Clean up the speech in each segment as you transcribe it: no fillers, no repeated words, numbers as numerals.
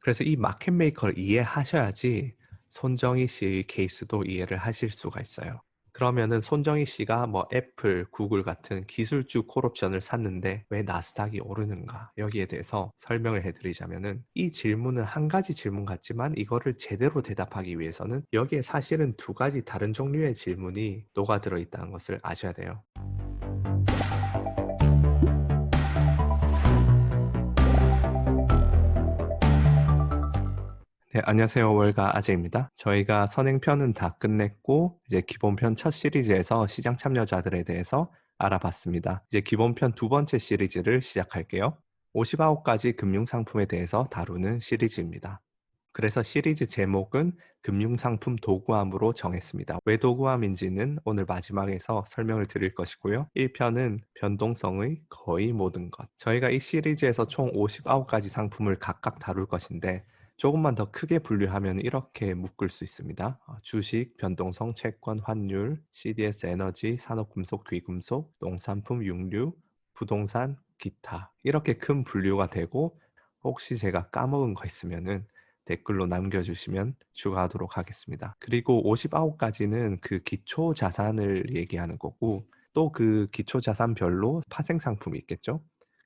그래서 이 마켓 메이커를 이해하셔야지 손정희 씨의 케이스도 이해를 하실 수가 있어요. 그러면은 손정희 씨가 뭐 애플, 구글 같은 기술주 콜옵션을 샀는데 왜 나스닥이 오르는가? 여기에 대해서 설명을 해드리자면은 이 질문은 한 가지 질문 같지만 이거를 제대로 대답하기 위해서는 여기에 사실은 두 가지 다른 종류의 질문이 녹아들어 있다는 것을 아셔야 돼요. 네, 안녕하세요. 월가 아재입니다. 저희가 선행편은 다 끝냈고, 이제 기본편 첫 시리즈에서 시장 참여자들에 대해서 알아봤습니다. 이제 기본편 두 번째 시리즈를 시작할게요. 59가지 금융상품에 대해서 다루는 시리즈입니다. 그래서 시리즈 제목은 금융상품 도구함으로 정했습니다. 왜 도구함인지는 오늘 마지막에서 설명을 드릴 것이고요. 1편은 변동성의 거의 모든 것. 저희가 이 시리즈에서 총 59가지 상품을 각각 다룰 것인데 조금만 더 크게 분류하면 이렇게 묶을 수 있습니다. 주식, 변동성, 채권, 환율, CDS 에너지, 산업금속, 귀금속, 농산품, 육류, 부동산, 기타 이렇게 큰 분류가 되고 혹시 제가 까먹은 거 있으면은 댓글로 남겨주시면 추가하도록 하겠습니다. 그리고 59가지는 그 기초 자산을 얘기하는 거고 또 그 기초 자산별로 파생 상품이 있겠죠.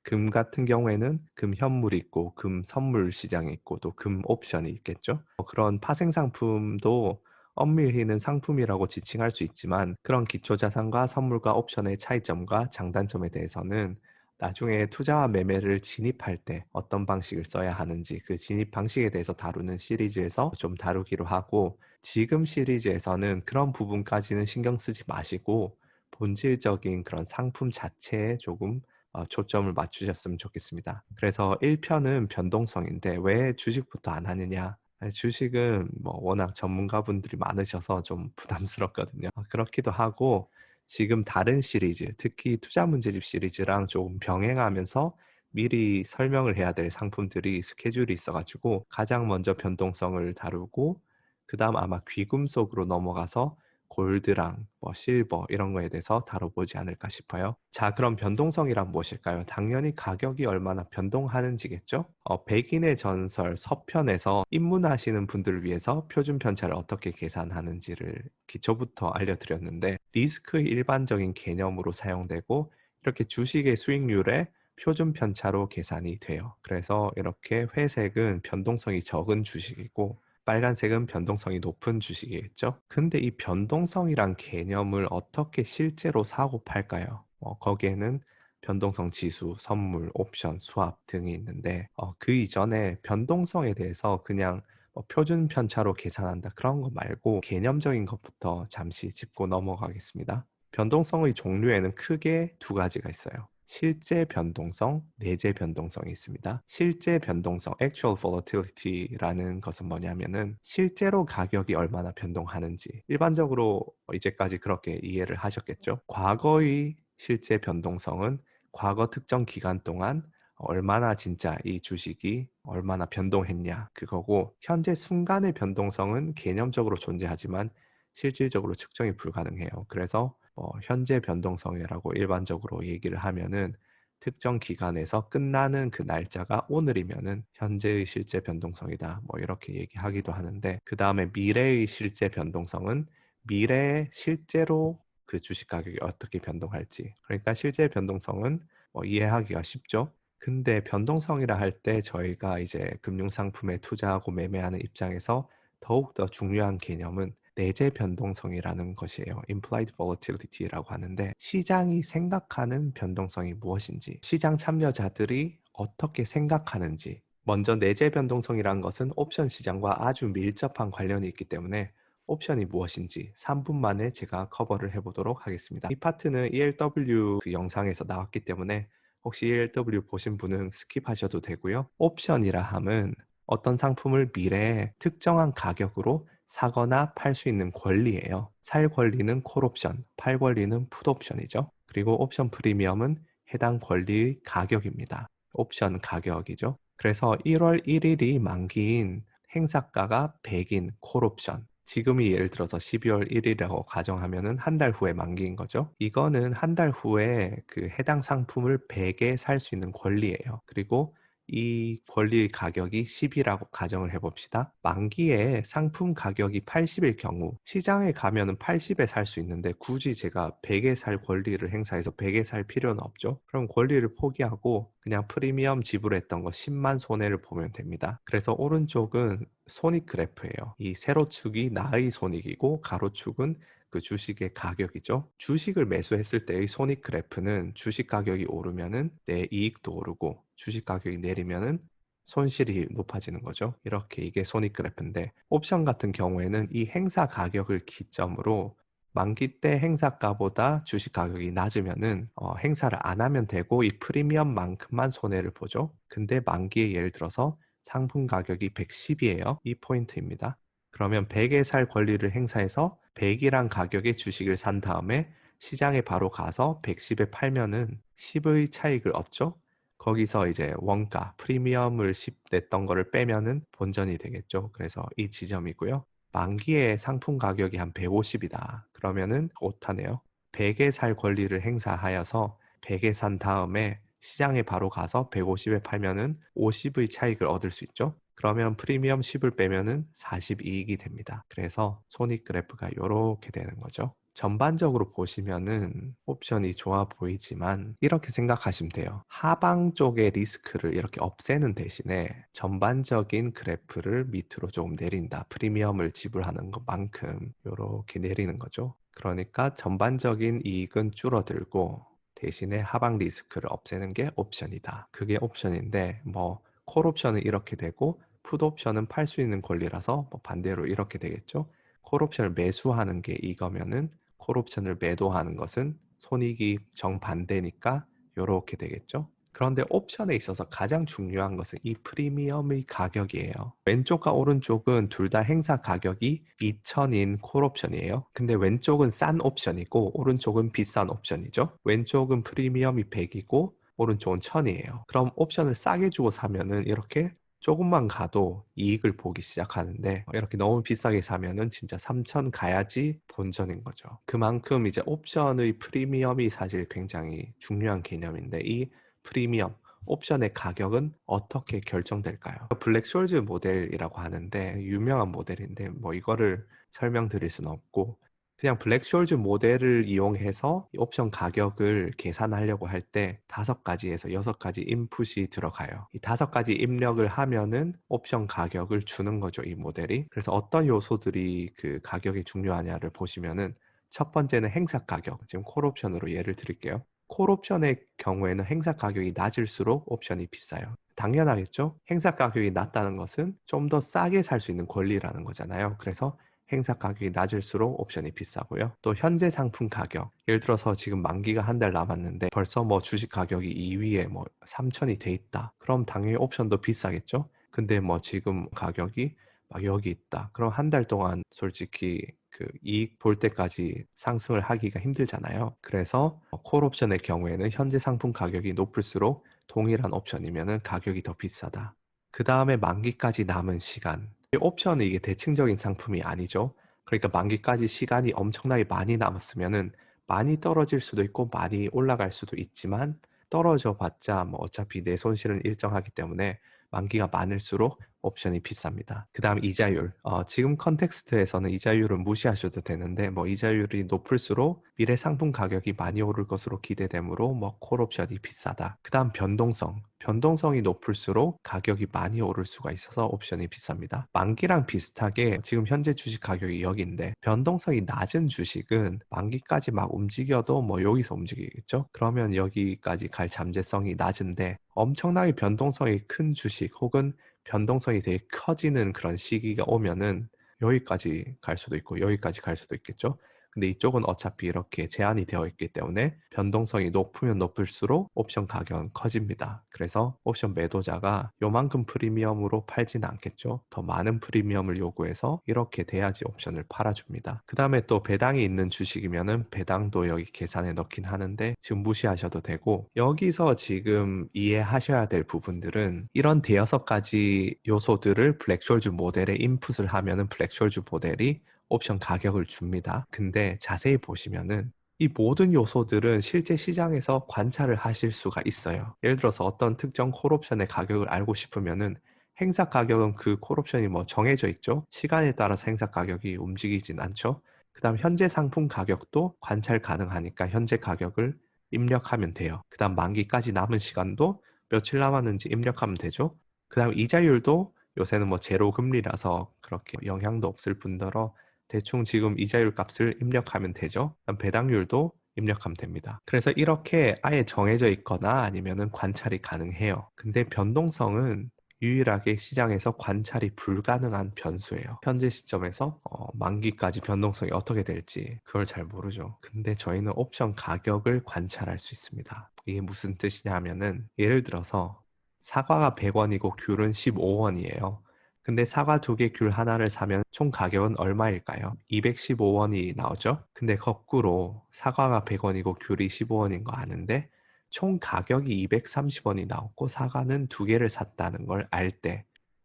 금 같은 경우에는 금 현물이 있고 금 선물 시장이 있고 또 금 옵션이 있겠죠. 그런 파생 상품도 엄밀히는 상품이라고 지칭할 수 있지만 그런 기초 자산과 선물과 옵션의 차이점과 장단점에 대해서는 나중에 투자와 매매를 진입할 때 어떤 방식을 써야 하는지 그 진입 방식에 대해서 다루는 시리즈에서 좀 다루기로 하고 지금 시리즈에서는 그런 부분까지는 신경 쓰지 마시고 본질적인 그런 상품 자체에 조금 초점을 맞추셨으면 좋겠습니다. 그래서 1편은 변동성인데 왜 주식부터 안 하느냐? 아니, 주식은 뭐 워낙 전문가분들이 많으셔서 좀 부담스럽거든요. 그렇기도 하고 지금 다른 시리즈, 특히 투자 문제집 시리즈랑 조금 병행하면서 미리 설명을 해야 될 상품들이 스케줄이 있어가지고 가장 먼저 변동성을 다루고 그 다음 아마 귀금속으로 넘어가서 골드랑 뭐 실버 이런 거에 대해서 다뤄보지 않을까 싶어요. 자, 그럼 변동성이란 무엇일까요? 당연히 가격이 얼마나 변동하는지겠죠? 백인의 전설 서편에서 입문하시는 분들을 위해서 표준 편차를 어떻게 계산하는지를 기초부터 알려드렸는데 리스크의 일반적인 개념으로 사용되고 이렇게 주식의 수익률에 표준 편차로 계산이 돼요. 그래서 이렇게 회색은 변동성이 적은 주식이고 빨간색은 변동성이 높은 주식이겠죠? 근데 이 변동성이란 개념을 어떻게 실제로 사고 팔까요? 거기에는 변동성 지수, 선물, 옵션, 수합 등이 있는데 그 이전에 변동성에 대해서 그냥 표준 편차로 계산한다 그런 거 말고 개념적인 것부터 잠시 짚고 넘어가겠습니다. 변동성의 종류에는 크게 두 가지가 있어요. 실제 변동성, 내재 변동성이 있습니다. 실제 변동성, actual volatility라는 것은 뭐냐면은 실제로 가격이 얼마나 변동하는지 일반적으로 이제까지 그렇게 이해를 하셨겠죠? 과거의 실제 변동성은 과거 특정 기간 동안 얼마나 진짜 이 주식이 얼마나 변동했냐 그거고 현재 순간의 변동성은 개념적으로 존재하지만 실질적으로 측정이 불가능해요. 그래서 현재 변동성이라고 일반적으로 얘기를 하면은 특정 기간에서 끝나는 그 날짜가 오늘이면은 현재의 실제 변동성이다. 뭐 이렇게 얘기하기도 하는데 그 다음에 미래의 실제 변동성은 미래에 실제로 그 주식 가격이 어떻게 변동할지. 그러니까 실제 변동성은 이해하기가 쉽죠. 근데 변동성이라 할 때 저희가 이제 금융상품에 투자하고 매매하는 입장에서 더욱더 중요한 개념은 내재 변동성이라는 것이에요. implied volatility라고 하는데 시장이 생각하는 변동성이 무엇인지, 시장 참여자들이 어떻게 생각하는지, 먼저 내재 변동성이라는 것은 옵션 시장과 아주 밀접한 관련이 있기 때문에 옵션이 무엇인지 3분 만에 제가 커버를 해보도록 하겠습니다. 이 파트는 ELW 그 영상에서 나왔기 때문에 혹시 ELW 보신 분은 스킵하셔도 되고요. 옵션이라 함은 어떤 상품을 미래에 특정한 가격으로 사거나 팔 수 있는 권리예요. 살 권리는 콜옵션, 팔 권리는 풋옵션이죠. 그리고 옵션 프리미엄은 해당 권리의 가격입니다. 옵션 가격이죠. 그래서 1월 1일이 만기인 행사가가 100인 콜옵션. 지금이 예를 들어서 12월 1일이라고 가정하면은 한 달 후에 만기인 거죠. 이거는 한 달 후에 그 해당 상품을 100에 살 수 있는 권리예요. 그리고 이 권리 가격이 10이라고 가정을 해 봅시다. 만기에 상품 가격이 80일 경우 시장에 가면은 80에 살 수 있는데 굳이 제가 100에 살 권리를 행사해서 100에 살 필요는 없죠. 그럼 권리를 포기하고 그냥 프리미엄 지불했던 거 10만 손해를 보면 됩니다. 그래서 오른쪽은 손익 그래프예요. 이 세로축이 나의 손익이고 가로축은 그 주식의 가격이죠. 주식을 매수했을 때의 손익 그래프는 주식 가격이 오르면은 내 이익도 오르고 주식 가격이 내리면은 손실이 높아지는 거죠. 이렇게 이게 손익 그래프인데 옵션 같은 경우에는 이 행사 가격을 기점으로 만기 때 행사가보다 주식 가격이 낮으면은 행사를 안 하면 되고 이 프리미엄만큼만 손해를 보죠. 근데 만기에 예를 들어서 상품 가격이 110이에요. 이 포인트입니다. 그러면 100에 살 권리를 행사해서 100이란 가격의 주식을 산 다음에 시장에 바로 가서 110에 팔면은 10의 차익을 얻죠. 거기서 이제 원가, 프리미엄을 10 냈던 거를 빼면은 본전이 되겠죠. 그래서 이 지점이고요. 만기에 상품 가격이 한 150이다. 그러면은 오타네요. 100에 살 권리를 행사하여서 100에 산 다음에 시장에 바로 가서 150에 팔면은 50의 차익을 얻을 수 있죠. 그러면 프리미엄 10을 빼면은 40 이익이 됩니다. 그래서 손익 그래프가 이렇게 되는 거죠. 전반적으로 보시면은 옵션이 좋아 보이지만 이렇게 생각하시면 돼요. 하방 쪽의 리스크를 이렇게 없애는 대신에 전반적인 그래프를 밑으로 조금 내린다. 프리미엄을 지불하는 것만큼 이렇게 내리는 거죠. 그러니까 전반적인 이익은 줄어들고 대신에 하방 리스크를 없애는 게 옵션이다. 그게 옵션인데 뭐 콜 옵션은 이렇게 되고 풋 옵션은 팔 수 있는 권리라서 뭐 반대로 이렇게 되겠죠. 콜 옵션을 매수하는 게 이거면은 콜 옵션을 매도하는 것은 손익이 정반대니까 이렇게 되겠죠. 그런데 옵션에 있어서 가장 중요한 것은 이 프리미엄의 가격이에요. 왼쪽과 오른쪽은 둘 다 행사 가격이 2,000인 콜 옵션이에요. 근데 왼쪽은 싼 옵션이고 오른쪽은 비싼 옵션이죠. 왼쪽은 프리미엄이 100이고 오른쪽은 1,000이에요. 그럼 옵션을 싸게 주고 사면은 이렇게 조금만 가도 이익을 보기 시작하는데 이렇게 너무 비싸게 사면은 진짜 3천 가야지 본전인 거죠. 그만큼 이제 옵션의 프리미엄이 사실 굉장히 중요한 개념인데 이 프리미엄, 옵션의 가격은 어떻게 결정될까요? 블랙쇼즈 모델이라고 하는데 유명한 모델인데 뭐 이거를 설명드릴 수는 없고 그냥 블랙쇼즈 모델을 이용해서 이 옵션 가격을 계산하려고 할 때 5가지에서 6가지 인풋이 들어가요. 이 5가지 입력을 하면은 옵션 가격을 주는 거죠, 이 모델이. 그래서 어떤 요소들이 그 가격이 중요하냐를 보시면은 첫 번째는 행사 가격. 지금 콜 옵션으로 예를 드릴게요. 콜 옵션의 경우에는 행사 가격이 낮을수록 옵션이 비싸요. 당연하겠죠? 행사 가격이 낮다는 것은 좀 더 싸게 살 수 있는 권리라는 거잖아요. 그래서 행사 가격이 낮을수록 옵션이 비싸고요. 또 현재 상품 가격. 예를 들어서 지금 만기가 한 달 남았는데 벌써 뭐 주식 가격이 2위에 뭐 3천이 돼 있다. 그럼 당연히 옵션도 비싸겠죠? 근데 뭐 지금 가격이 막 여기 있다. 그럼 한 달 동안 솔직히 그 이익 볼 때까지 상승을 하기가 힘들잖아요. 그래서 콜 옵션의 경우에는 현재 상품 가격이 높을수록 동일한 옵션이면은 가격이 더 비싸다. 그 다음에 만기까지 남은 시간. 이 옵션은 이게 대칭적인 상품이 아니죠. 그러니까 만기까지 시간이 엄청나게 많이 남았으면은 많이 떨어질 수도 있고 많이 올라갈 수도 있지만 떨어져 봤자 뭐 어차피 내 손실은 일정하기 때문에 만기가 많을수록 옵션이 비쌉니다. 그 다음 이자율. 지금 컨텍스트에서는 이자율은 무시하셔도 되는데 뭐 이자율이 높을수록 미래 상품 가격이 많이 오를 것으로 기대되므로 뭐 콜 옵션이 비싸다. 그 다음 변동성. 변동성이 높을수록 가격이 많이 오를 수가 있어서 옵션이 비쌉니다. 만기랑 비슷하게 지금 현재 주식 가격이 여기인데 변동성이 낮은 주식은 만기까지 막 움직여도 뭐 여기서 움직이겠죠? 그러면 여기까지 갈 잠재성이 낮은데 엄청나게 변동성이 큰 주식 혹은 변동성이 되게 커지는 그런 시기가 오면은 여기까지 갈 수도 있고 여기까지 갈 수도 있겠죠. 근데 이쪽은 어차피 이렇게 제한이 되어 있기 때문에 변동성이 높으면 높을수록 옵션 가격은 커집니다. 그래서 옵션 매도자가 요만큼 프리미엄으로 팔지는 않겠죠. 더 많은 프리미엄을 요구해서 이렇게 돼야지 옵션을 팔아줍니다. 그 다음에 또 배당이 있는 주식이면은 배당도 여기 계산에 넣긴 하는데 지금 무시하셔도 되고 여기서 지금 이해하셔야 될 부분들은 이런 대여섯 가지 요소들을 블랙쇼즈 모델에 인풋을 하면은 블랙쇼즈 모델이 옵션 가격을 줍니다. 근데 자세히 보시면은 이 모든 요소들은 실제 시장에서 관찰을 하실 수가 있어요. 예를 들어서 어떤 특정 콜옵션의 가격을 알고 싶으면은 행사 가격은 그 콜옵션이 뭐 정해져 있죠. 시간에 따라서 행사 가격이 움직이진 않죠. 그다음 현재 상품 가격도 관찰 가능하니까 현재 가격을 입력하면 돼요. 그다음 만기까지 남은 시간도 며칠 남았는지 입력하면 되죠. 그다음 이자율도 요새는 뭐 제로 금리라서 그렇게 영향도 없을 뿐더러 대충 지금 이자율 값을 입력하면 되죠. 그다음 배당률도 입력하면 됩니다. 그래서 이렇게 아예 정해져 있거나 아니면은 관찰이 가능해요. 근데 변동성은 유일하게 시장에서 관찰이 불가능한 변수예요. 현재 시점에서 만기까지 변동성이 어떻게 될지 그걸 잘 모르죠. 근데 저희는 옵션 가격을 관찰할 수 있습니다. 이게 무슨 뜻이냐 하면은 예를 들어서 사과가 100원이고 귤은 15원이에요. 근데 사과 두 개, 귤 하나를 사면 총 가격은 얼마일까요? 215원이 나오죠? 근데 거꾸로 사과가 100원이고 귤이 15원인 거 아는데 총 가격이 230원이 나왔고 사과는 두 개를 샀다는 걸 알 때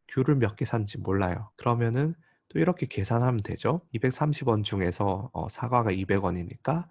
귤을 몇 개 샀는지 몰라요. 그러면은 또 이렇게 계산하면 되죠? 230원 중에서 사과가 200원이니까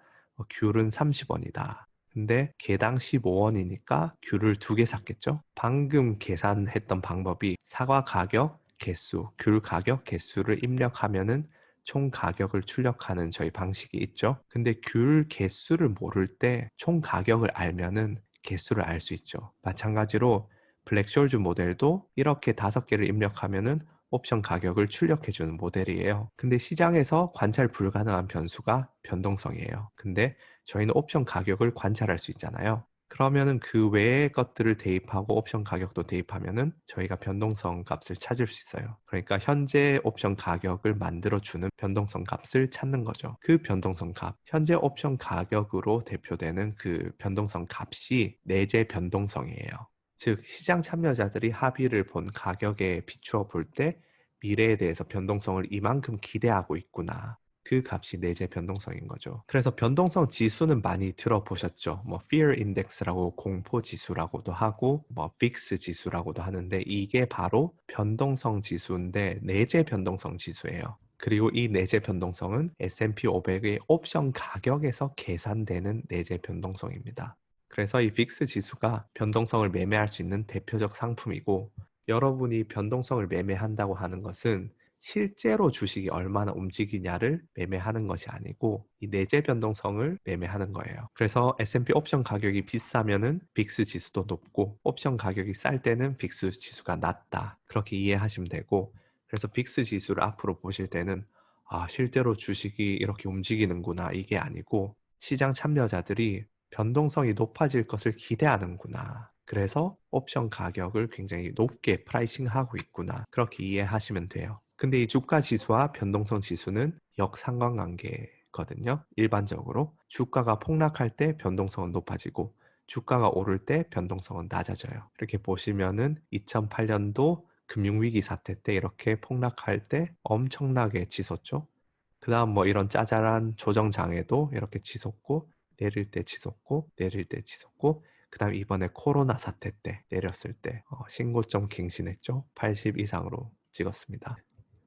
귤은 30원이다. 근데 개당 15원이니까 귤을 두 개 샀겠죠? 방금 계산했던 방법이 사과 가격, 개수, 귤 가격, 개수를 입력하면은 총 가격을 출력하는 저희 방식이 있죠. 근데 귤 개수를 모를 때 총 가격을 알면은 개수를 알 수 있죠. 마찬가지로 블랙쇼즈 모델도 이렇게 5개를 입력하면은 옵션 가격을 출력해주는 모델이에요. 근데 시장에서 관찰 불가능한 변수가 변동성이에요. 근데 저희는 옵션 가격을 관찰할 수 있잖아요. 그러면은 그 외의 것들을 대입하고 옵션 가격도 대입하면은 저희가 변동성 값을 찾을 수 있어요. 그러니까 현재 옵션 가격을 만들어주는 변동성 값을 찾는 거죠. 그 변동성 값, 현재 옵션 가격으로 대표되는 그 변동성 값이 내재 변동성이에요. 즉, 시장 참여자들이 합의를 본 가격에 비추어 볼 때 미래에 대해서 변동성을 이만큼 기대하고 있구나. 그 값이 내재 변동성인 거죠. 그래서 변동성 지수는 많이 들어보셨죠? 뭐 Fear Index라고 공포 지수라고도 하고 뭐 VIX 지수라고도 하는데 이게 바로 변동성 지수인데 내재 변동성 지수예요. 그리고 이 내재 변동성은 S&P 500의 옵션 가격에서 계산되는 내재 변동성입니다. 그래서 이 VIX 지수가 변동성을 매매할 수 있는 대표적 상품이고 여러분이 변동성을 매매한다고 하는 것은 실제로 주식이 얼마나 움직이냐를 매매하는 것이 아니고 이 내재 변동성을 매매하는 거예요. 그래서 S&P 옵션 가격이 비싸면은 빅스 지수도 높고 옵션 가격이 쌀 때는 빅스 지수가 낮다. 그렇게 이해하시면 되고 그래서 빅스 지수를 앞으로 보실 때는 아, 실제로 주식이 이렇게 움직이는구나 이게 아니고 시장 참여자들이 변동성이 높아질 것을 기대하는구나. 그래서 옵션 가격을 굉장히 높게 프라이싱하고 있구나. 그렇게 이해하시면 돼요. 근데 이 주가 지수와 변동성 지수는 역상관관계거든요. 일반적으로 주가가 폭락할 때 변동성은 높아지고 주가가 오를 때 변동성은 낮아져요. 이렇게 보시면은 2008년도 금융위기 사태 때 이렇게 폭락할 때 엄청나게 치솟죠. 그다음 뭐 이런 짜잘한 조정장에도 이렇게 치솟고 내릴 때 치솟고 내릴 때 치솟고 그다음 이번에 코로나 사태 때 내렸을 때 신고점 갱신했죠. 80 이상으로 찍었습니다.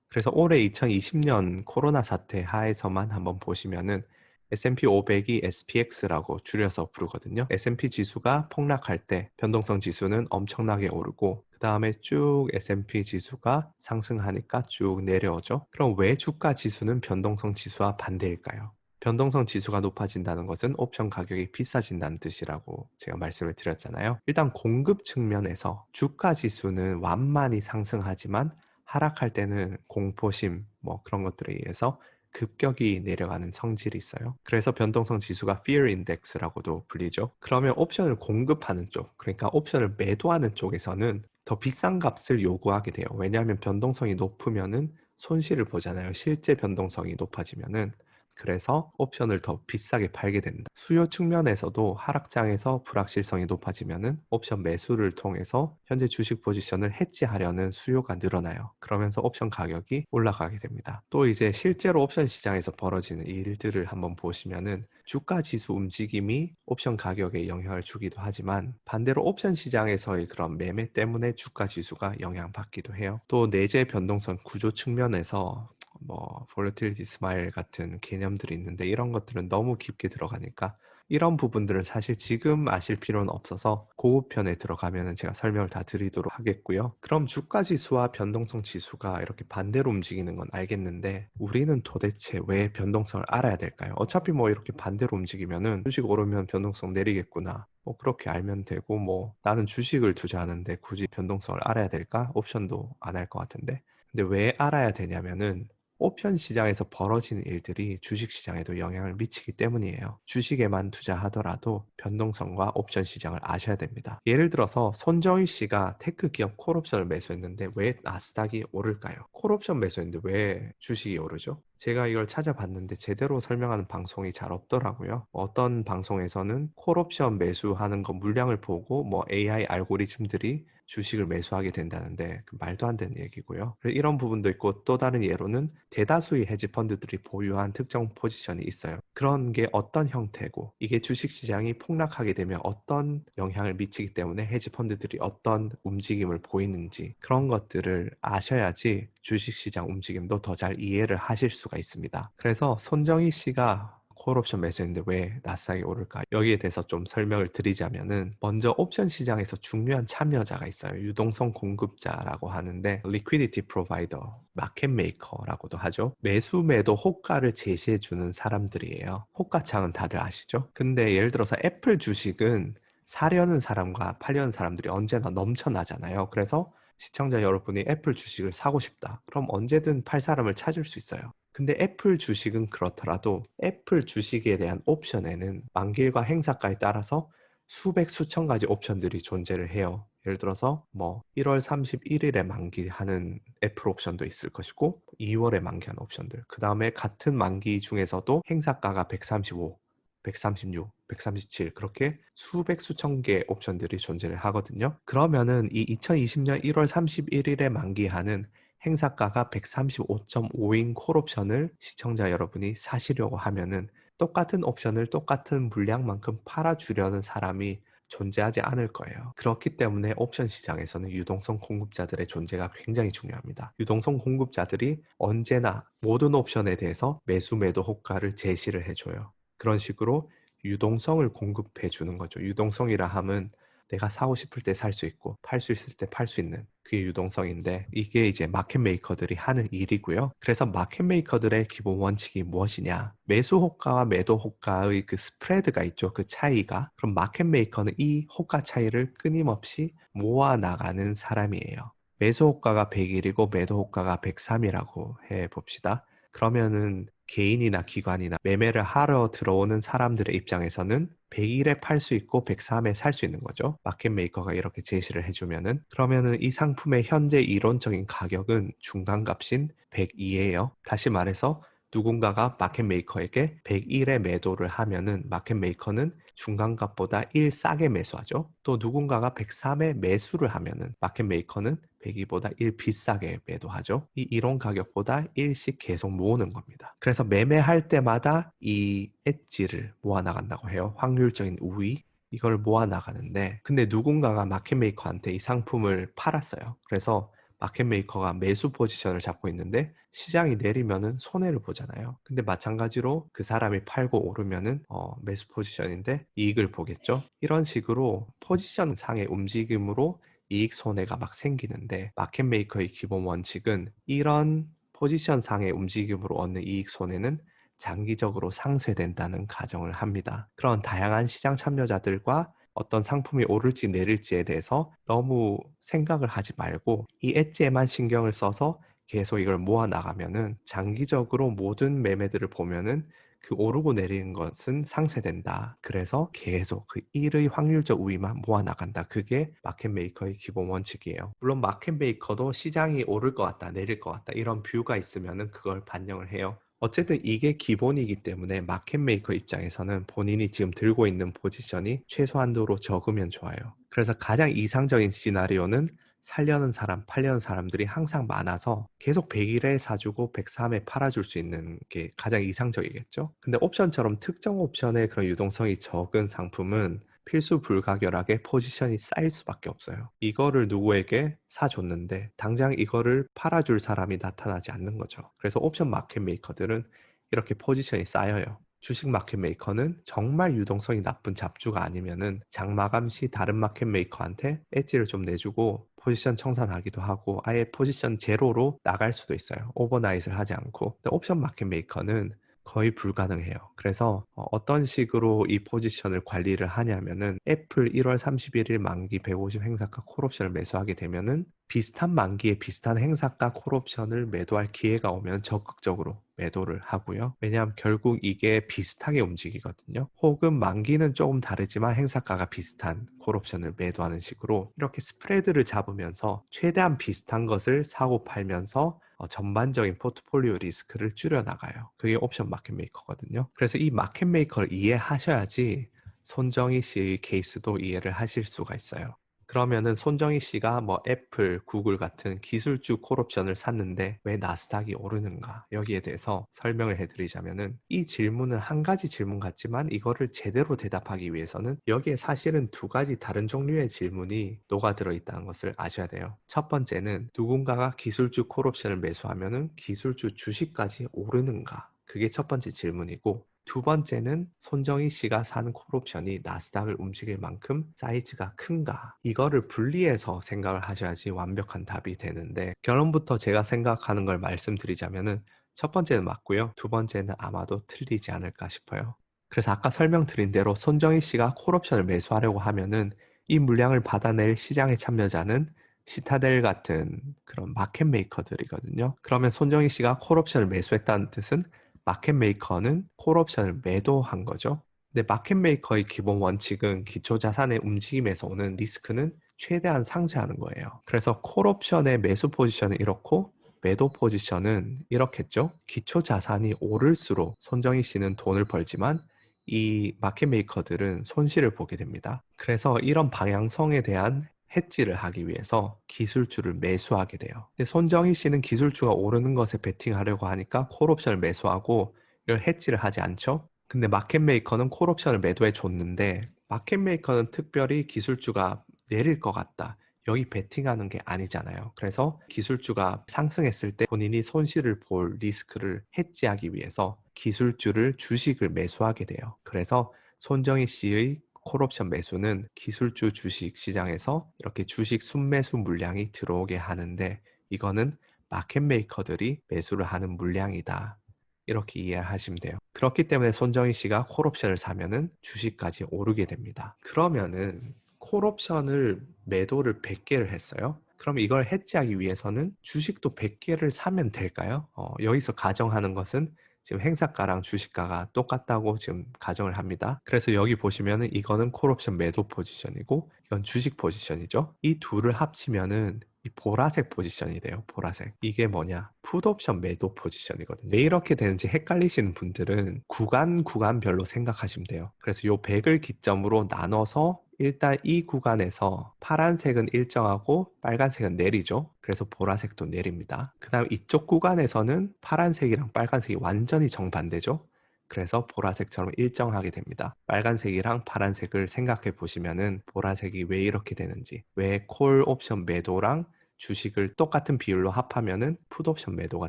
그래서 올해 2020년 코로나 사태 하에서만 한번 보시면은 S&P 500이 SPX라고 줄여서 부르거든요. S&P 지수가 폭락할 때 변동성 지수는 엄청나게 오르고 그 다음에 쭉 S&P 지수가 상승하니까 쭉 내려오죠. 그럼 왜 주가 지수는 변동성 지수와 반대일까요? 변동성 지수가 높아진다는 것은 옵션 가격이 비싸진다는 뜻이라고 제가 말씀을 드렸잖아요. 일단 공급 측면에서 주가 지수는 완만히 상승하지만 하락할 때는 공포심 뭐 그런 것들에 의해서 급격히 내려가는 성질이 있어요. 그래서 변동성 지수가 Fear Index라고도 불리죠. 그러면 옵션을 공급하는 쪽, 그러니까 옵션을 매도하는 쪽에서는 더 비싼 값을 요구하게 돼요. 왜냐하면 변동성이 높으면은 손실을 보잖아요. 실제 변동성이 높아지면은. 그래서 옵션을 더 비싸게 팔게 된다. 수요 측면에서도 하락장에서 불확실성이 높아지면은 옵션 매수를 통해서 현재 주식 포지션을 해지하려는 수요가 늘어나요. 그러면서 옵션 가격이 올라가게 됩니다. 또 이제 실제로 옵션 시장에서 벌어지는 일들을 한번 보시면은 주가 지수 움직임이 옵션 가격에 영향을 주기도 하지만 반대로 옵션 시장에서의 그런 매매 때문에 주가 지수가 영향받기도 해요. 또 내재 변동성 구조 측면에서 뭐 volatility smile 같은 개념들이 있는데 이런 것들은 너무 깊게 들어가니까 이런 부분들은 사실 지금 아실 필요는 없어서 그 편에 들어가면은 제가 설명을 다 드리도록 하겠고요. 그럼 주가 지수와 변동성 지수가 이렇게 반대로 움직이는 건 알겠는데 우리는 도대체 왜 변동성을 알아야 될까요? 어차피 뭐 이렇게 반대로 움직이면은 주식 오르면 변동성 내리겠구나. 뭐 그렇게 알면 되고 뭐 나는 주식을 투자하는데 굳이 변동성을 알아야 될까? 옵션도 안 할 것 같은데. 근데 왜 알아야 되냐면은 옵션 시장에서 벌어지는 일들이 주식 시장에도 영향을 미치기 때문이에요. 주식에만 투자하더라도 변동성과 옵션 시장을 아셔야 됩니다. 예를 들어서 손정희 씨가 테크 기업 콜옵션을 매수했는데 왜 나스닥이 오를까요? 콜옵션 매수했는데 왜 주식이 오르죠? 제가 이걸 찾아봤는데 제대로 설명하는 방송이 잘 없더라고요. 어떤 방송에서는 콜옵션 매수하는 거 물량을 보고 뭐 AI 알고리즘들이 주식을 매수하게 된다는데 그 말도 안 되는 얘기고요. 이런 부분도 있고 또 다른 예로는 대다수의 헤지 펀드들이 보유한 특정 포지션이 있어요. 그런 게 어떤 형태고 이게 주식 시장이 폭락하게 되면 어떤 영향을 미치기 때문에 헤지 펀드들이 어떤 움직임을 보이는지 그런 것들을 아셔야지 주식 시장 움직임도 더 잘 이해를 하실 수가 있습니다. 그래서 손정희 씨가 콜옵션 매수했는데 왜 나스닥이 오를까? 여기에 대해서 좀 설명을 드리자면은 먼저 옵션 시장에서 중요한 참여자가 있어요. 유동성 공급자라고 하는데 liquidity provider, 마켓 메이커라고도 하죠. 매수 매도 호가를 제시해 주는 사람들이에요. 호가창은 다들 아시죠? 근데 예를 들어서 애플 주식은 사려는 사람과 팔려는 사람들이 언제나 넘쳐나잖아요. 그래서 시청자 여러분이 애플 주식을 사고 싶다. 그럼 언제든 팔 사람을 찾을 수 있어요. 근데 애플 주식은 그렇더라도 애플 주식에 대한 옵션에는 만기일과 행사가에 따라서 수백 수천 가지 옵션들이 존재를 해요. 예를 들어서 뭐 1월 31일에 만기하는 애플 옵션도 있을 것이고 2월에 만기하는 옵션들. 그 다음에 같은 만기 중에서도 행사가가 135, 136, 137 그렇게 수백 수천 개의 옵션들이 존재를 하거든요. 그러면은 이 2020년 1월 31일에 만기하는 행사가가 135.5인 콜옵션을 시청자 여러분이 사시려고 하면은 똑같은 옵션을 똑같은 물량만큼 팔아주려는 사람이 존재하지 않을 거예요. 그렇기 때문에 옵션 시장에서는 유동성 공급자들의 존재가 굉장히 중요합니다. 유동성 공급자들이 언제나 모든 옵션에 대해서 매수 매도 호가를 제시를 해줘요. 그런 식으로 유동성을 공급해 주는 거죠. 유동성이라 함은 내가 사고 싶을 때 살 수 있고 팔 수 있을 때 팔 수 있는 그게 유동성인데 이게 이제 마켓 메이커들이 하는 일이고요. 그래서 마켓 메이커들의 기본 원칙이 무엇이냐? 매수 호가와 매도 호가의 그 스프레드가 있죠. 그 차이가. 그럼 마켓 메이커는 이 호가 차이를 끊임없이 모아 나가는 사람이에요. 매수 호가가 100일이고 매도 호가가 103이라고 해 봅시다. 그러면은 개인이나 기관이나 매매를 하러 들어오는 사람들의 입장에서는 100일에 팔 수 있고 103에 살 수 있는 거죠. 마켓 메이커가 이렇게 제시를 해주면은 그러면은 이 상품의 현재 이론적인 가격은 중간값인 102예요. 다시 말해서 누군가가 마켓 메이커에게 101에 매도를 하면은 마켓 메이커는 중간값보다 1 싸게 매수하죠. 또 누군가가 103에 매수를 하면은 마켓 메이커는 102보다 1 비싸게 매도하죠. 이 이론 가격보다 1씩 계속 모으는 겁니다. 그래서 매매할 때마다 이 엣지를 모아 나간다고 해요. 확률적인 우위. 이걸 모아 나가는데 근데 누군가가 마켓 메이커한테 이 상품을 팔았어요. 그래서 마켓 메이커가 매수 포지션을 잡고 있는데 시장이 내리면은 손해를 보잖아요. 근데 마찬가지로 그 사람이 팔고 오르면은 매수 포지션인데 이익을 보겠죠. 이런 식으로 포지션 상의 움직임으로 이익 손해가 막 생기는데 마켓 메이커의 기본 원칙은 이런 포지션 상의 움직임으로 얻는 이익 손해는 장기적으로 상쇄된다는 가정을 합니다. 그런 다양한 시장 참여자들과 어떤 상품이 오를지 내릴지에 대해서 너무 생각을 하지 말고 이 엣지에만 신경을 써서 계속 이걸 모아 나가면은 장기적으로 모든 매매들을 보면은 그 오르고 내리는 것은 상쇄된다. 그래서 계속 그 1의 확률적 우위만 모아 나간다. 그게 마켓 메이커의 기본 원칙이에요. 물론 마켓 메이커도 시장이 오를 것 같다, 내릴 것 같다 이런 뷰가 있으면은 그걸 반영을 해요. 어쨌든 이게 기본이기 때문에 마켓 메이커 입장에서는 본인이 지금 들고 있는 포지션이 최소한도로 적으면 좋아요. 그래서 가장 이상적인 시나리오는 살려는 사람, 팔려는 사람들이 항상 많아서 계속 100일에 사주고 103에 팔아줄 수 있는 게 가장 이상적이겠죠. 근데 옵션처럼 특정 옵션의 그런 유동성이 적은 상품은 필수 불가결하게 포지션이 쌓일 수밖에 없어요. 이거를 누구에게 사줬는데 당장 이거를 팔아줄 사람이 나타나지 않는 거죠. 그래서 옵션 마켓 메이커들은 이렇게 포지션이 쌓여요. 주식 마켓 메이커는 정말 유동성이 나쁜 잡주가 아니면은 장마감 시 다른 마켓 메이커한테 엣지를 좀 내주고 포지션 청산하기도 하고 아예 포지션 제로로 나갈 수도 있어요. 오버나잇을 하지 않고. 근데 옵션 마켓 메이커는 거의 불가능해요. 그래서 어떤 식으로 이 포지션을 관리를 하냐면은 애플 1월 31일 만기 150 행사가 콜옵션을 매수하게 되면은 비슷한 만기에 비슷한 행사가 콜옵션을 매도할 기회가 오면 적극적으로 매도를 하고요. 왜냐하면 결국 이게 비슷하게 움직이거든요. 혹은 만기는 조금 다르지만 행사가가 비슷한 콜옵션을 매도하는 식으로 이렇게 스프레드를 잡으면서 최대한 비슷한 것을 사고 팔면서 전반적인 포트폴리오 리스크를 줄여나가요. 그게 옵션 마켓 메이커거든요. 그래서 이 마켓 메이커를 이해하셔야지 손정희 씨의 케이스도 이해를 하실 수가 있어요. 그러면은 손정희 씨가 뭐 애플, 구글 같은 기술주 콜옵션을 샀는데 왜 나스닥이 오르는가? 여기에 대해서 설명을 해드리자면은 이 질문은 한 가지 질문 같지만 이거를 제대로 대답하기 위해서는 여기에 사실은 두 가지 다른 종류의 질문이 녹아들어 있다는 것을 아셔야 돼요. 첫 번째는 누군가가 기술주 콜옵션을 매수하면은 기술주 주식까지 오르는가? 그게 첫 번째 질문이고 두 번째는 손정희 씨가 산 콜옵션이 나스닥을 움직일 만큼 사이즈가 큰가? 이거를 분리해서 생각을 하셔야지 완벽한 답이 되는데 결론부터 제가 생각하는 걸 말씀드리자면은 첫 번째는 맞고요. 두 번째는 아마도 틀리지 않을까 싶어요. 그래서 아까 설명드린 대로 손정희 씨가 콜옵션을 매수하려고 하면은 이 물량을 받아낼 시장의 참여자는 시타델 같은 그런 마켓 메이커들이거든요. 그러면 손정희 씨가 콜옵션을 매수했다는 뜻은 마켓 메이커는 콜옵션을 매도한 거죠. 근데 마켓 메이커의 기본 원칙은 기초 자산의 움직임에서 오는 리스크는 최대한 상쇄하는 거예요. 그래서 콜옵션의 매수 포지션은 이렇고 매도 포지션은 이렇겠죠. 기초 자산이 오를수록 손정희 씨는 돈을 벌지만 이 마켓 메이커들은 손실을 보게 됩니다. 그래서 이런 방향성에 대한 해지를 하기 위해서 기술주를 매수하게 돼요. 근데 손정희 씨는 기술주가 오르는 것에 베팅하려고 하니까 콜옵션을 매수하고 이걸 해지를 하지 않죠. 근데 마켓 메이커는 콜옵션을 매도해 줬는데 마켓 메이커는 특별히 기술주가 내릴 것 같다. 여기 베팅하는 게 아니잖아요. 그래서 기술주가 상승했을 때 본인이 손실을 볼 리스크를 해지하기 위해서 기술주를 주식을 매수하게 돼요. 그래서 손정희 씨의 콜옵션 매수는 기술주 주식 시장에서 이렇게 주식 순매수 물량이 들어오게 하는데 이거는 마켓 메이커들이 매수를 하는 물량이다. 이렇게 이해하시면 돼요. 그렇기 때문에 손정희 씨가 콜옵션을 사면은 주식까지 오르게 됩니다. 그러면은 콜옵션을 매도를 100개를 했어요. 그럼 이걸 해지하기 위해서는 주식도 100개를 사면 될까요? 여기서 가정하는 것은 지금 행사가랑 주식가가 똑같다고 지금 가정을 합니다. 그래서 여기 보시면은 이거는 콜옵션 매도 포지션이고 이건 주식 포지션이죠. 이 둘을 합치면은 이 보라색 포지션이 돼요. 보라색. 이게 뭐냐? 풋옵션 매도 포지션이거든요. 왜 이렇게 되는지 헷갈리시는 분들은 구간별로 생각하시면 돼요. 그래서 요 100을 기점으로 나눠서 일단 이 구간에서 파란색은 일정하고 빨간색은 내리죠. 그래서 보라색도 내립니다. 그 다음 이쪽 구간에서는 파란색이랑 빨간색이 완전히 정반대죠. 그래서 보라색처럼 일정하게 됩니다. 빨간색이랑 파란색을 생각해 보시면은 보라색이 왜 이렇게 되는지, 왜 콜 옵션 매도랑 주식을 똑같은 비율로 합하면은 풋 옵션 매도가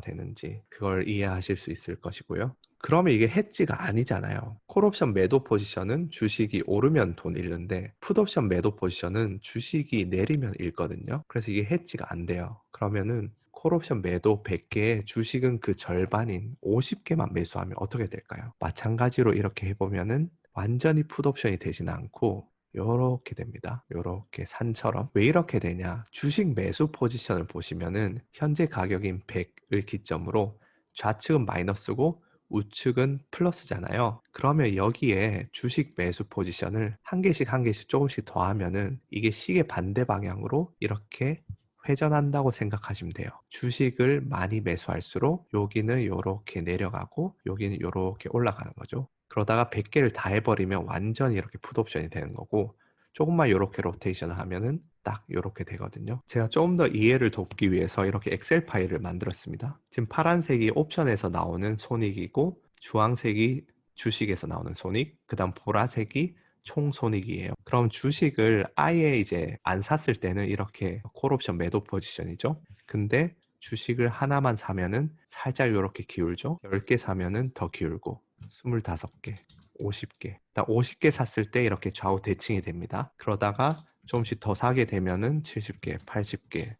되는지 그걸 이해하실 수 있을 것이고요. 그러면 이게 해지가 아니잖아요. 콜옵션 매도 포지션은 주식이 오르면 돈 잃는데 풋옵션 매도 포지션은 주식이 내리면 잃거든요. 그래서 이게 해지가 안 돼요. 그러면은 콜옵션 매도 100개에 주식은 그 절반인 50개만 매수하면 어떻게 될까요? 마찬가지로 이렇게 해보면은 완전히 풋옵션이 되진 않고 요렇게 됩니다. 요렇게 산처럼. 왜 이렇게 되냐? 주식 매수 포지션을 보시면은 현재 가격인 100을 기점으로 좌측은 마이너스고 우측은 플러스잖아요. 그러면 여기에 주식 매수 포지션을 한 개씩 한 개씩 조금씩 더하면은 이게 시계 반대 방향으로 이렇게 회전한다고 생각하시면 돼요. 주식을 많이 매수할수록 여기는 이렇게 내려가고 여기는 이렇게 올라가는 거죠. 그러다가 100개를 다 해버리면 완전히 이렇게 풋옵션이 되는 거고 조금만 이렇게 로테이션을 하면은 딱 이렇게 되거든요. 제가 조금 더 이해를 돕기 위해서 이렇게 엑셀 파일을 만들었습니다. 지금 파란색이 옵션에서 나오는 손익이고 주황색이 주식에서 나오는 손익, 그 다음 보라색이 총 손익이에요. 그럼 주식을 아예 이제 안 샀을 때는 이렇게 콜옵션 매도 포지션이죠. 근데 주식을 하나만 사면은 살짝 이렇게 기울죠. 10개 사면은 더 기울고 25개, 50개. 딱 50개 샀을 때 이렇게 좌우 대칭이 됩니다. 그러다가 조금씩 더 사게 되면은 70개, 80개,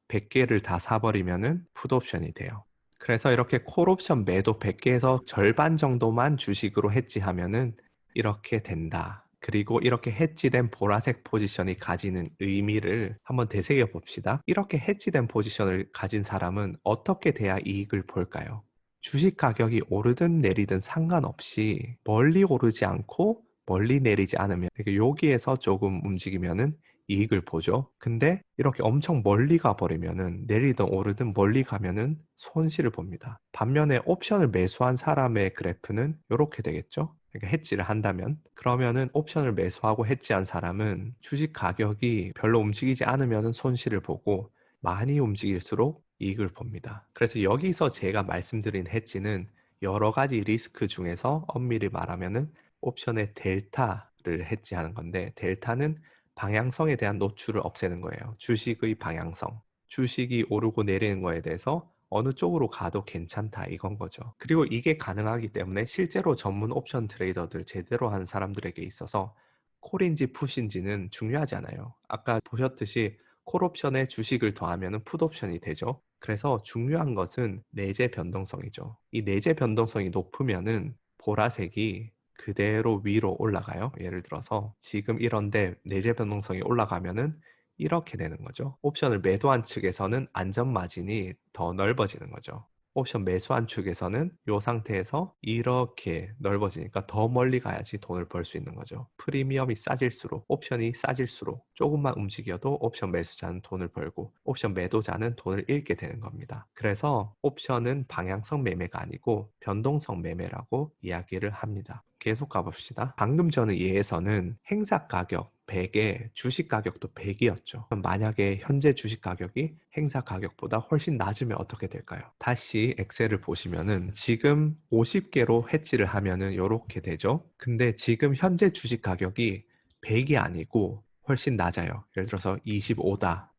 100개를 다 사버리면은 풋옵션이 돼요. 그래서 이렇게 콜옵션 매도 100개에서 절반 정도만 주식으로 해지하면은 이렇게 된다. 그리고 이렇게 해지된 보라색 포지션이 가지는 의미를 한번 되새겨 봅시다. 이렇게 해지된 포지션을 가진 사람은 어떻게 돼야 이익을 볼까요? 주식 가격이 오르든 내리든 상관없이 멀리 오르지 않고 멀리 내리지 않으면 여기에서 조금 움직이면은 이익을 보죠. 근데 이렇게 엄청 멀리 가버리면은 내리든 오르든 멀리 가면은 손실을 봅니다. 반면에 옵션을 매수한 사람의 그래프는 이렇게 되겠죠. 그러니까 해지를 한다면 그러면은 옵션을 매수하고 해지한 사람은 주식 가격이 별로 움직이지 않으면은 손실을 보고 많이 움직일수록 이익을 봅니다. 그래서 여기서 제가 말씀드린 해지는 여러 가지 리스크 중에서 엄밀히 말하면은 옵션의 델타를 해지하는 건데 델타는 방향성에 대한 노출을 없애는 거예요. 주식의 방향성. 주식이 오르고 내리는 거에 대해서 어느 쪽으로 가도 괜찮다 이건 거죠. 그리고 이게 가능하기 때문에 실제로 전문 옵션 트레이더들 제대로 하는 사람들에게 있어서 콜인지 풋인지는 중요하지 않아요. 아까 보셨듯이 콜옵션에 주식을 더하면 풋옵션이 되죠. 그래서 중요한 것은 내재 변동성이죠. 이 내재 변동성이 높으면은 보라색이 그대로 위로 올라가요. 예를 들어서 지금 이런데 내재 변동성이 올라가면은 이렇게 되는 거죠. 옵션을 매도한 측에서는 안전 마진이 더 넓어지는 거죠. 옵션 매수한 측에서는 이 상태에서 이렇게 넓어지니까 더 멀리 가야지 돈을 벌 수 있는 거죠. 프리미엄이 싸질수록, 옵션이 싸질수록 조금만 움직여도 옵션 매수자는 돈을 벌고 옵션 매도자는 돈을 잃게 되는 겁니다. 그래서 옵션은 방향성 매매가 아니고 변동성 매매라고 이야기를 합니다. 계속 가봅시다. 방금 전의 예에서는 행사 가격 100에 주식 가격도 100이었죠. 그럼 만약에 현재 주식 가격이 행사 가격보다 훨씬 낮으면 어떻게 될까요? 다시 엑셀을 보시면은 지금 50개로 해지를 하면은 이렇게 되죠. 근데 지금 현재 주식 가격이 100이 아니고 훨씬 낮아요. 예를 들어서 25다.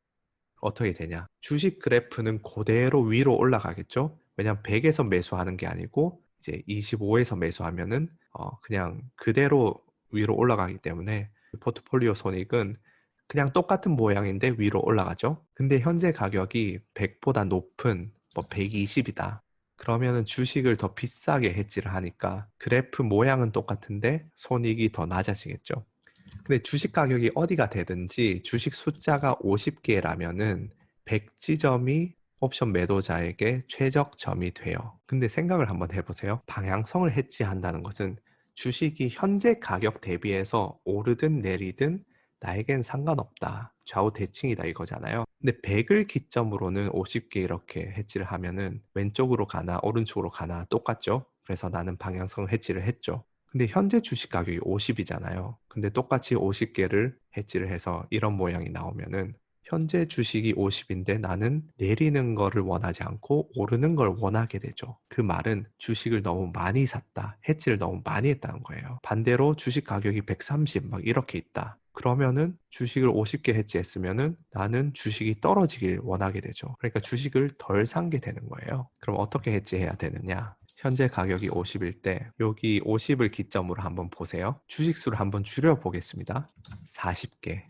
어떻게 되냐? 주식 그래프는 그대로 위로 올라가겠죠? 왜냐면 100에서 매수하는 게 아니고 이제 25에서 매수하면은 그냥 그대로 위로 올라가기 때문에 포트폴리오 손익은 그냥 똑같은 모양인데 위로 올라가죠. 근데 현재 가격이 100보다 높은 뭐 120이다. 그러면은 주식을 더 비싸게 해지를 하니까 그래프 모양은 똑같은데 손익이 더 낮아지겠죠. 근데 주식 가격이 어디가 되든지 주식 숫자가 50개라면은 100지점이 옵션 매도자에게 최적점이 돼요. 근데 생각을 한번 해보세요. 방향성을 해지한다는 것은 주식이 현재 가격 대비해서 오르든 내리든 나에겐 상관없다. 좌우 대칭이다 이거잖아요. 근데 100을 기점으로는 50개 이렇게 해지를 하면은 왼쪽으로 가나 오른쪽으로 가나 똑같죠? 그래서 나는 방향성 해지를 했죠. 근데 현재 주식 가격이 50이잖아요. 근데 똑같이 50개를 해지를 해서 이런 모양이 나오면은 현재 주식이 50인데 나는 내리는 거를 원하지 않고 오르는 걸 원하게 되죠. 그 말은 주식을 너무 많이 샀다. 해지를 너무 많이 했다는 거예요. 반대로 주식 가격이 130 막 이렇게 있다. 그러면은 주식을 50개 해지했으면은 나는 주식이 떨어지길 원하게 되죠. 그러니까 주식을 덜 산 게 되는 거예요. 그럼 어떻게 해지해야 되느냐? 현재 가격이 50일 때 여기 50을 기점으로 한번 보세요. 주식 수를 한번 줄여 보겠습니다. 40개,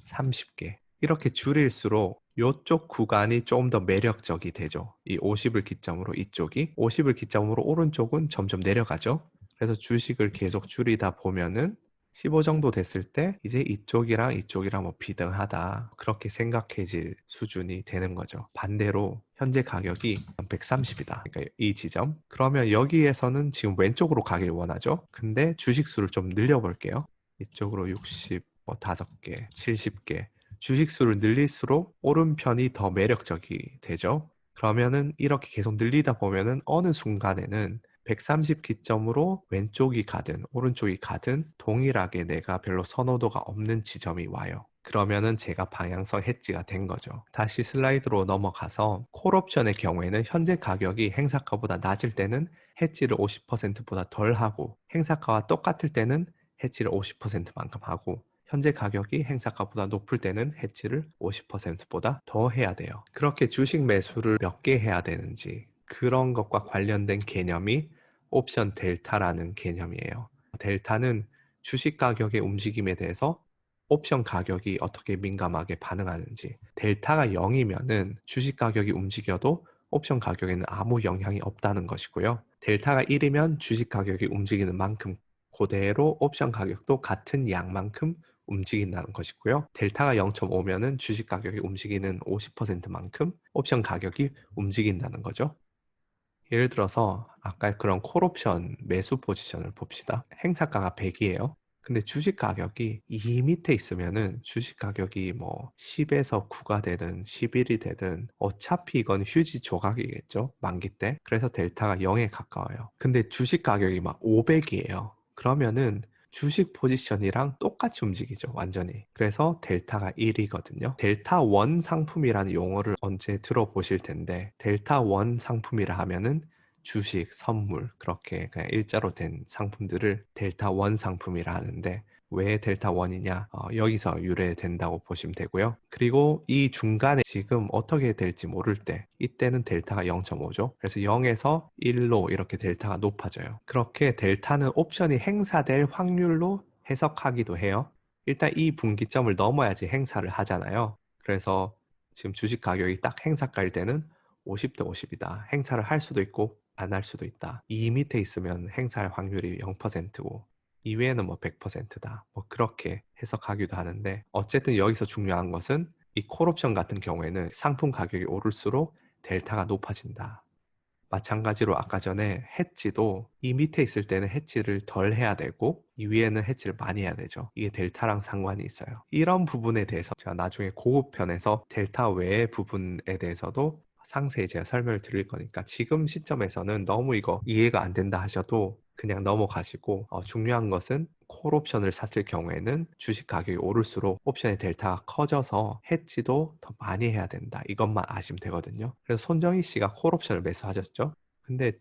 30개 이렇게 줄일수록 이쪽 구간이 조금 더 매력적이 되죠. 이 50을 기점으로 이쪽이 50을 기점으로 오른쪽은 점점 내려가죠. 그래서 주식을 계속 줄이다 보면은 15 정도 됐을 때 이제 이쪽이랑 이쪽이랑 뭐 비등하다 그렇게 생각해질 수준이 되는 거죠. 반대로 현재 가격이 130이다. 그러니까 이 지점. 그러면 여기에서는 지금 왼쪽으로 가길 원하죠. 근데 주식 수를 좀 늘려볼게요. 이쪽으로 60, 뭐 5개, 70개. 주식 수를 늘릴수록 오른편이 더 매력적이 되죠. 그러면은 이렇게 계속 늘리다 보면은 어느 순간에는 130 기점으로 왼쪽이 가든 오른쪽이 가든 동일하게 내가 별로 선호도가 없는 지점이 와요. 그러면은 제가 방향성 해지가 된 거죠. 다시 슬라이드로 넘어가서 콜옵션의 경우에는 현재 가격이 행사가보다 낮을 때는 해지를 50%보다 덜 하고 행사가와 똑같을 때는 해지를 50%만큼 하고 현재 가격이 행사가보다 높을 때는 해지를 50%보다 더 해야 돼요. 그렇게 주식 매수를 몇 개 해야 되는지 그런 것과 관련된 개념이 옵션 델타라는 개념이에요. 델타는 주식 가격의 움직임에 대해서 옵션 가격이 어떻게 민감하게 반응하는지, 델타가 0이면은 주식 가격이 움직여도 옵션 가격에는 아무 영향이 없다는 것이고요. 델타가 1이면 주식 가격이 움직이는 만큼 그대로 옵션 가격도 같은 양만큼 움직인다는 것이고요. 델타가 0.5면은 주식 가격이 움직이는 50%만큼 옵션 가격이 움직인다는 거죠. 예를 들어서 아까 그런 콜옵션 매수 포지션을 봅시다. 행사가가 100이에요. 근데 주식 가격이 2 밑에 있으면은 주식 가격이 뭐 10에서 9가 되든 11이 되든 어차피 이건 휴지 조각이겠죠. 만기 때. 그래서 델타가 0에 가까워요. 근데 주식 가격이 막 500이에요. 그러면은 주식 포지션이랑 똑같이 움직이죠, 완전히. 그래서 델타가 1이거든요. 델타 원 상품이라는 용어를 언제 들어보실 텐데, 델타 원 상품이라 하면은 주식, 선물, 그렇게 그냥 일자로 된 상품들을 델타 원 상품이라 하는데, 왜 델타 원이냐? 여기서 유래된다고 보시면 되고요. 그리고 이 중간에 지금 어떻게 될지 모를 때, 이때는 델타가 0.5죠. 그래서 0에서 1로 이렇게 델타가 높아져요. 그렇게 델타는 옵션이 행사될 확률로 해석하기도 해요. 일단 이 분기점을 넘어야지 행사를 하잖아요. 그래서 지금 주식 가격이 딱 행사가일 때는 50대 50이다. 행사를 할 수도 있고 안 할 수도 있다. 이 밑에 있으면 행사할 확률이 0%고 이외에는 뭐 100%다. 뭐 그렇게 해석하기도 하는데 어쨌든 여기서 중요한 것은 이 콜옵션 같은 경우에는 상품 가격이 오를수록 델타가 높아진다. 마찬가지로 아까 전에 해지도 이 밑에 있을 때는 해지를 덜 해야 되고 이 위에는 해지를 많이 해야 되죠. 이게 델타랑 상관이 있어요. 이런 부분에 대해서 제가 나중에 고급편에서 델타 외의 부분에 대해서도 상세히 제가 설명을 드릴 거니까 지금 시점에서는 너무 이거 이해가 안 된다 하셔도 그냥 넘어가시고 중요한 것은 콜 옵션을 샀을 경우에는 주식 가격이 오를수록 옵션의 델타가 커져서 해지도 더 많이 해야 된다. 이것만 아시면 되거든요. 그래서 손정희 씨가 콜 옵션을 매수하셨죠. 근데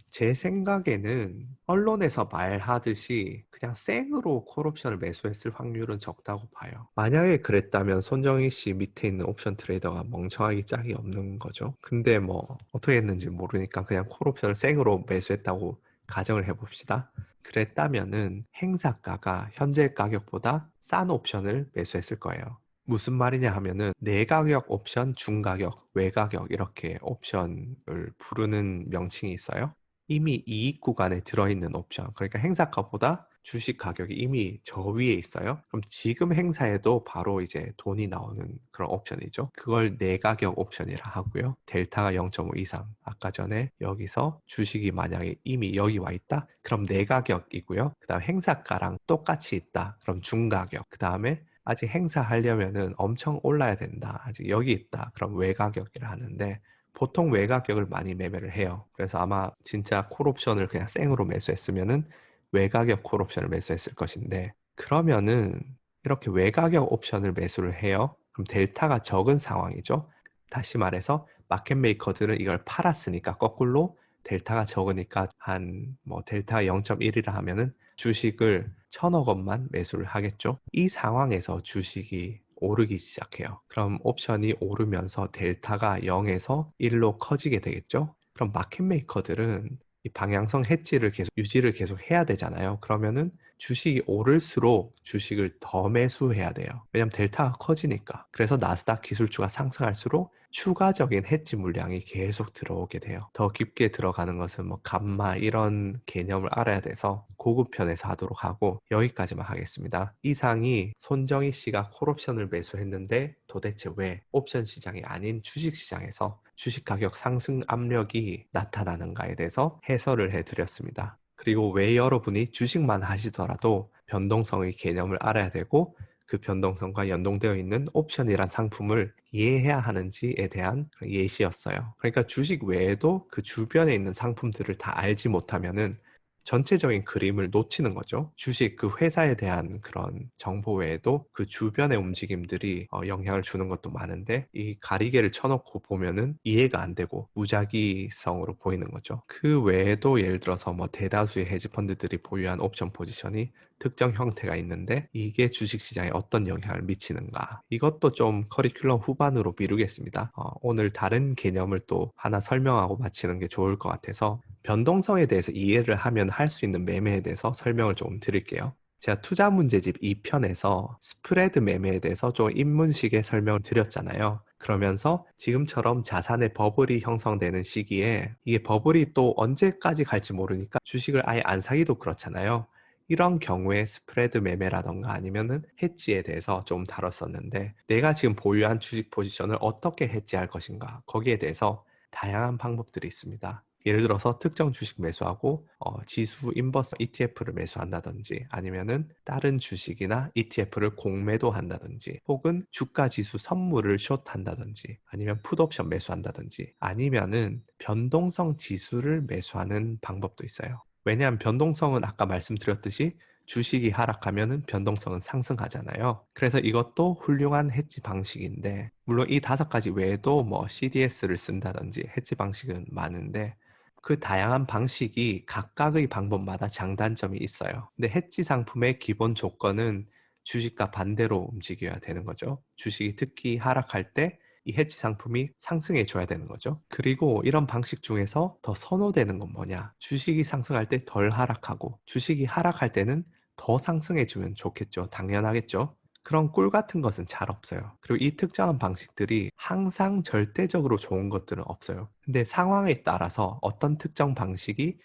제 생각에는 언론에서 말하듯이 그냥 생으로 콜 옵션을 매수했을 확률은 적다고 봐요. 만약에 그랬다면 손정희 씨 밑에 있는 옵션 트레이더가 멍청하기 짝이 없는 거죠. 근데 뭐 어떻게 했는지 모르니까 그냥 콜 옵션을 생으로 매수했다고 가정을 해봅시다. 그랬다면은 행사가가 현재 가격보다 싼 옵션을 매수했을 거예요. 무슨 말이냐 하면은 내가격 옵션, 중가격, 외가격 이렇게 옵션을 부르는 명칭이 있어요. 이미 이익 구간에 들어있는 옵션, 그러니까 행사가보다 주식 가격이 이미 저 위에 있어요. 그럼 지금 행사에도 바로 이제 돈이 나오는 그런 옵션이죠. 그걸 내가격 옵션이라 하고요. 델타가 0.5 이상. 아까 전에 여기서 주식이 만약에 이미 여기 와 있다? 그럼 내가격이고요. 그 다음 행사가랑 똑같이 있다. 그럼 중가격. 그 다음에 아직 행사하려면은 엄청 올라야 된다. 아직 여기 있다. 그럼 외가격이라 하는데 보통 외가격을 많이 매매를 해요. 그래서 아마 진짜 콜옵션을 그냥 생으로 매수했으면은 외가격 콜옵션을 매수했을 것인데 그러면은 이렇게 외가격 옵션을 매수를 해요. 그럼 델타가 적은 상황이죠. 다시 말해서 마켓 메이커들은 이걸 팔았으니까 거꾸로 델타가 적으니까 한 뭐 델타 0.1이라 하면은 주식을 1,000억 원만 매수를 하겠죠. 이 상황에서 주식이 오르기 시작해요. 그럼 옵션이 오르면서 델타가 0에서 1로 커지게 되겠죠. 그럼 마켓 메이커들은 이 방향성 해지를 계속 유지를 계속 해야 되잖아요. 그러면은 주식이 오를수록 주식을 더 매수해야 돼요. 왜냐면 델타가 커지니까. 그래서 나스닥 기술주가 상승할수록 추가적인 해지 물량이 계속 들어오게 돼요. 더 깊게 들어가는 것은 뭐 감마 이런 개념을 알아야 돼서 고급편에서 하도록 하고 여기까지만 하겠습니다. 이상이 손정희 씨가 콜옵션을 매수했는데 도대체 왜 옵션 시장이 아닌 주식 시장에서 주식 가격 상승 압력이 나타나는가에 대해서 해설을 해드렸습니다. 그리고 왜 여러분이 주식만 하시더라도 변동성의 개념을 알아야 되고 그 변동성과 연동되어 있는 옵션이란 상품을 이해해야 하는지에 대한 예시였어요. 그러니까 주식 외에도 그 주변에 있는 상품들을 다 알지 못하면은 전체적인 그림을 놓치는 거죠. 주식 그 회사에 대한 그런 정보 외에도 그 주변의 움직임들이 영향을 주는 것도 많은데 이 가리개를 쳐놓고 보면은 이해가 안 되고 무작위성으로 보이는 거죠. 그 외에도 예를 들어서 뭐 대다수의 헤지펀드들이 보유한 옵션 포지션이 특정 형태가 있는데 이게 주식시장에 어떤 영향을 미치는가. 이것도 좀 커리큘럼 후반으로 미루겠습니다. 오늘 다른 개념을 또 하나 설명하고 마치는 게 좋을 것 같아서 변동성에 대해서 이해를 하면 할 수 있는 매매에 대해서 설명을 좀 드릴게요. 제가 투자 문제집 2편에서 스프레드 매매에 대해서 좀 입문식의 설명을 드렸잖아요. 그러면서 지금처럼 자산의 버블이 형성되는 시기에 이게 버블이 또 언제까지 갈지 모르니까 주식을 아예 안 사기도 그렇잖아요. 이런 경우에 스프레드 매매라던가 아니면은 해지에 대해서 좀 다뤘었는데 내가 지금 보유한 주식 포지션을 어떻게 해지할 것인가 거기에 대해서 다양한 방법들이 있습니다. 예를 들어서 특정 주식 매수하고 지수 인버스 ETF를 매수한다든지 아니면은 다른 주식이나 ETF를 공매도 한다든지 혹은 주가 지수 선물을 숏한다든지 아니면 풋옵션 매수한다든지 아니면은 변동성 지수를 매수하는 방법도 있어요. 왜냐하면 변동성은 아까 말씀드렸듯이 주식이 하락하면은 변동성은 상승하잖아요. 그래서 이것도 훌륭한 해지 방식인데 물론 이 5가지 외에도 뭐 CDS를 쓴다든지 해지 방식은 많은데 그 다양한 방식이 각각의 방법마다 장단점이 있어요. 근데 해지 상품의 기본 조건은 주식과 반대로 움직여야 되는 거죠. 주식이 특히 하락할 때 이 해지 상품이 상승해 줘야 되는 거죠. 그리고 이런 방식 중에서 더 선호되는 건 뭐냐? 주식이 상승할 때 덜 하락하고 주식이 하락할 때는 더 상승해 주면 좋겠죠. 당연하겠죠. 그런 꿀 같은 것은 잘 없어요. 그리고 이 특정한 방식들이 항상 절대적으로 좋은 것들은 없어요. 근데 상황에 따라서 어떤 특정 방식이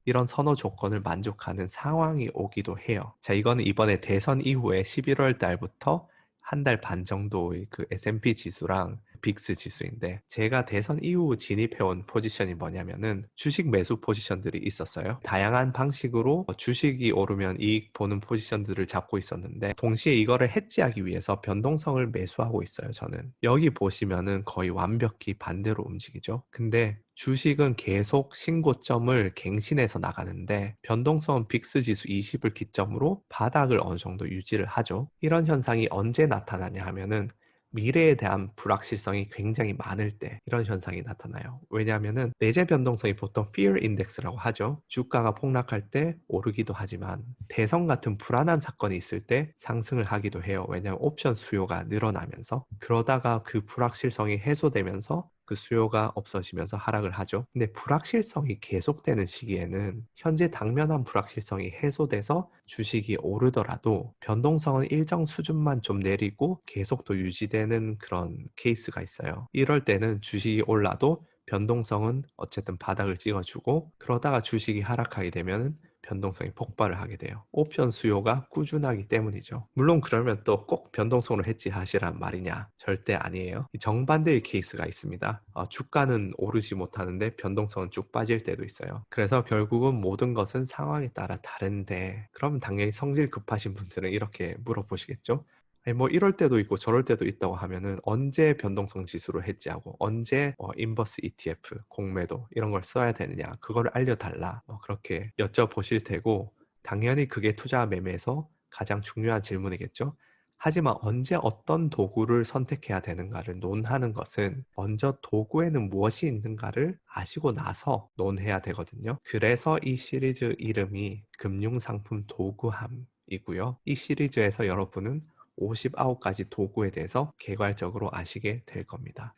이런 선호 조건을 만족하는 상황이 오기도 해요. 자, 이거는 이번에 대선 이후에 11월 달부터 한 달 반 정도의 그 S&P 지수랑 빅스 지수인데 제가 대선 이후 진입해온 포지션이 뭐냐면은 주식 매수 포지션들이 있었어요. 다양한 방식으로 주식이 오르면 이익 보는 포지션들을 잡고 있었는데 동시에 이거를 해지하기 위해서 변동성을 매수하고 있어요, 저는. 여기 보시면은 거의 완벽히 반대로 움직이죠. 근데 주식은 계속 신고점을 갱신해서 나가는데 변동성은 빅스 지수 20을 기점으로 바닥을 어느 정도 유지를 하죠. 이런 현상이 언제 나타나냐 하면은 미래에 대한 불확실성이 굉장히 많을 때 이런 현상이 나타나요. 왜냐하면은 내재 변동성이 보통 Fear Index라고 하죠. 주가가 폭락할 때 오르기도 하지만 대선 같은 불안한 사건이 있을 때 상승을 하기도 해요. 왜냐하면 옵션 수요가 늘어나면서 그러다가 그 불확실성이 해소되면서 그 수요가 없어지면서 하락을 하죠. 근데 불확실성이 계속되는 시기에는 현재 당면한 불확실성이 해소돼서 주식이 오르더라도 변동성은 일정 수준만 좀 내리고 계속 또 유지되는 그런 케이스가 있어요. 이럴 때는 주식이 올라도 변동성은 어쨌든 바닥을 찍어주고 그러다가 주식이 하락하게 되면 변동성이 폭발을 하게 돼요. 옵션 수요가 꾸준하기 때문이죠. 물론 그러면 또 꼭 변동성으로 해지하시란 말이냐? 절대 아니에요. 정반대의 케이스가 있습니다. 주가는 오르지 못하는데 변동성은 쭉 빠질 때도 있어요. 그래서 결국은 모든 것은 상황에 따라 다른데 그럼 당연히 성질 급하신 분들은 이렇게 물어보시겠죠? 아니 뭐 이럴 때도 있고 저럴 때도 있다고 하면은 언제 변동성 지수를 해지하고 언제 인버스 ETF, 공매도 이런 걸 써야 되느냐 그거를 알려달라 그렇게 여쭤보실 테고 당연히 그게 투자 매매에서 가장 중요한 질문이겠죠. 하지만 언제 어떤 도구를 선택해야 되는가를 논하는 것은 먼저 도구에는 무엇이 있는가를 아시고 나서 논해야 되거든요. 그래서 이 시리즈 이름이 금융상품 도구함이고요. 이 시리즈에서 여러분은 59가지 도구에 대해서 개괄적으로 아시게 될 겁니다.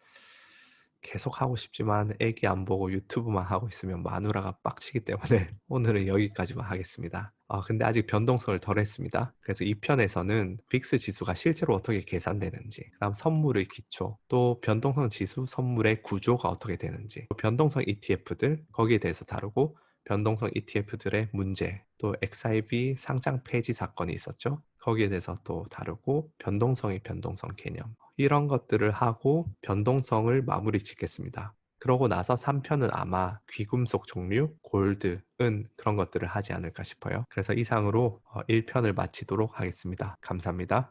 계속 하고 싶지만 애기 안 보고 유튜브만 하고 있으면 마누라가 빡치기 때문에 오늘은 여기까지만 하겠습니다. 근데 아직 변동성을 덜 했습니다. 그래서 이 편에서는 빅스 지수가 실제로 어떻게 계산되는지, 그다음 선물의 기초, 또 변동성 지수 선물의 구조가 어떻게 되는지, 또 변동성 ETF들 거기에 대해서 다루고 변동성 ETF들의 문제, 또 XIB 상장 폐지 사건이 있었죠. 거기에 대해서 또 다루고 변동성의 변동성 개념 이런 것들을 하고 변동성을 마무리 짓겠습니다. 그러고 나서 3편은 아마 귀금속 종류, 골드, 은 그런 것들을 하지 않을까 싶어요. 그래서 이상으로 1편을 마치도록 하겠습니다. 감사합니다.